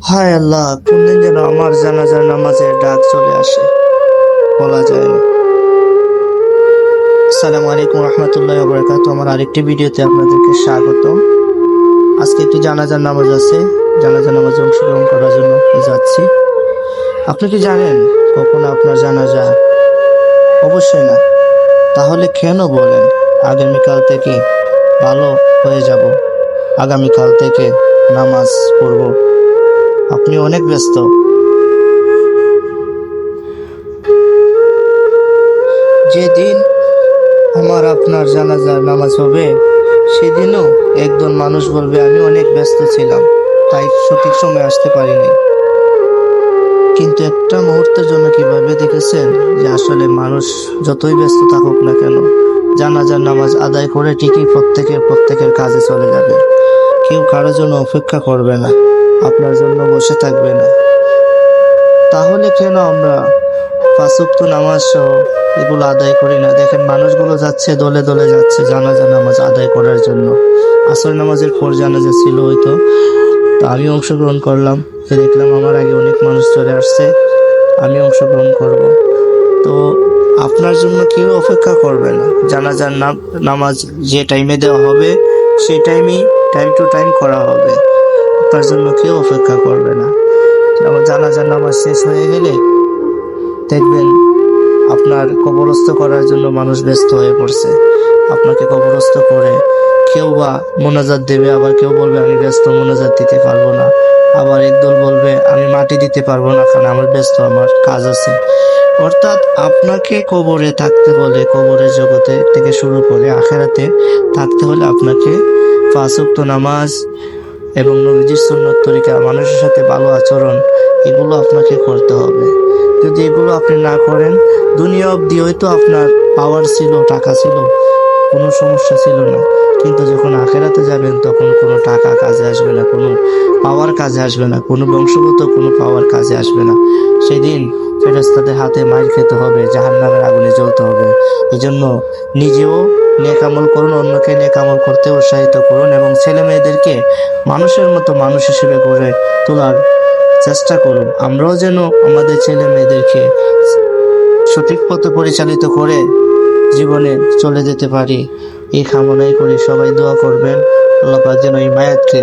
হায় আল্লাহ, কোনদিন যেন আমার জানাজার নামাজের ডাক চলে আসে, বলা যায় না। আসসালামু আলাইকুম রহমতুল্লাহ বরকাত। আমার আরেকটি ভিডিওতে আপনাদেরকে স্বাগত। আজকে একটি জানাজার নামাজ আছে, জানাজার নামাজে অংশগ্রহণ করার জন্য যাচ্ছি। আপনি কি জানেন কখন আপনার জানাজা? অবশ্যই না। তাহলে কেন বলেন আগামীকাল থেকে ভালো হয়ে যাব, আগামীকাল থেকে নামাজ পড়ব? আপনি অনেক ব্যস্ত। যেদিন আমার আপনার জানাজার নামাজ হবে, সেদিনও একজন মানুষ বলবে আমি অনেক ব্যস্ত ছিলাম, তাই সঠিক সময় আসতে পারিনি। কিন্তু একটা মুহূর্তের জন্য কিভাবে দেখেছেন যে আসলে মানুষ যতই ব্যস্ত থাকুক না কেন, জানাজার নামাজ আদায় করে ঠিকই প্রত্যেকের কাজে চলে যাবে। কেউ কারোর জন্য অপেক্ষা করবে না, আপনার জন্য বসে থাকবে না। তাহলে কেন আমরা পাঁচ ওয়াক্ত নামাজ সহ এগুলো আদায় করি না? দেখেন, মানুষগুলো যাচ্ছে, দলে দলে যাচ্ছে জানাজা নামাজ আদায় করার জন্য। আসর নামাজের পর জানাজা ছিল হয়তো, তো আমি অংশগ্রহণ করলাম। দেখলাম আমার আগে অনেক মানুষ চলে আসছে, আমি অংশগ্রহণ করব। তো আপনার জন্য কেউ অপেক্ষা করবে না। জানাজার নামাজ যে টাইমে দেওয়া হবে সেই টাইমেই টাইম টু টাইম করা হবে। আপনার জন্য কেউ অপেক্ষা করবে না। আবার জানাজার নামাজ শেষ হয়ে গেলে দেখবেন আপনার কবরস্থ করার জন্য মানুষ ব্যস্ত হয়ে পড়ছে। আপনাকে কবরস্থ করে কেউ বা মোনাজাত দেবে, আবার কেউ বলবে আমি ব্যস্ত, মোনাজাত দিতে পারবো না। আবার একদল বলবে আমি মাটি দিতে পারবো না, কারণ আমার ব্যস্ত, আমার কাজ আছে। অর্থাৎ আপনাকে কবরে থাকতে হলে, কবরের জগতে থেকে শুরু করে আখেরাতে থাকতে হলে আপনাকে পাঁচ ওয়াক্ত নামাজ এবং নবীজির সুন্নত তরিকা, মানুষের সাথে ভালো আচরণ, এগুলো আপনাকে করতে হবে। যদি এগুলো আপনি না করেন, দুনিয়া অবধি হয়তো আপনার পাওয়ার ছিল, টাকা ছিল, কোনো সমস্যা ছিল না, কিন্তু যখন আখেরাতে যাবেন তখন কোনো টাকা কাজে আসবে না, কোনো পাওয়ার কাজে আসবে না, কোনো বংশগত কোনো পাওয়ার কাজে আসবে না। সেদিন ফেরেশতাদের হাতে মাইর খেতে হবে, জাহান্নামের আগুনে জ্বলতে হবে। এজন্য নিজেও নেক আমল করুন, অন্যকে নেক আমল করতে উৎসাহিত করুন, এবং ছেলে মেয়েদেরকে মানুষের মতো মানুষ হিসেবে গড়ে তোলার চেষ্টা করুন। আমরাও যেন আমাদের ছেলে মেয়েদেরকে সঠিক পথে পরিচালিত করে জীবনে চলে যেতে পারি, এই কামনাই করি। সবাই দোয়া করবেন আল্লাহ পাক যেন এই মায়াতকে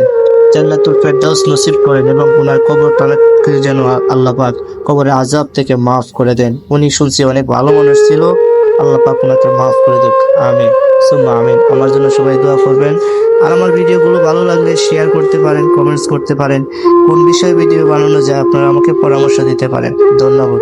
জান্নাতুল ফেরদাউস নসিব করেন, এবং ওনার কবরটাকে যেন আল্লাহ পাক কবরের আযাব থেকে মাফ করে দেন। উনি শুনছি অনেক ভালো মানুষ ছিল, আল্লাহ পাক ওনাকে মাফ করে দেন। আমিন সুম্মা আমিন। আমার জন্য সবাই দোয়া করবেন। আর আমার ভিডিওগুলো ভালো লাগলে শেয়ার করতে পারেন, কমেন্টস করতে পারেন। কোন বিষয়ে ভিডিও বানানো যায় আপনারা আমাকে পরামর্শ দিতে পারেন। ধন্যবাদ।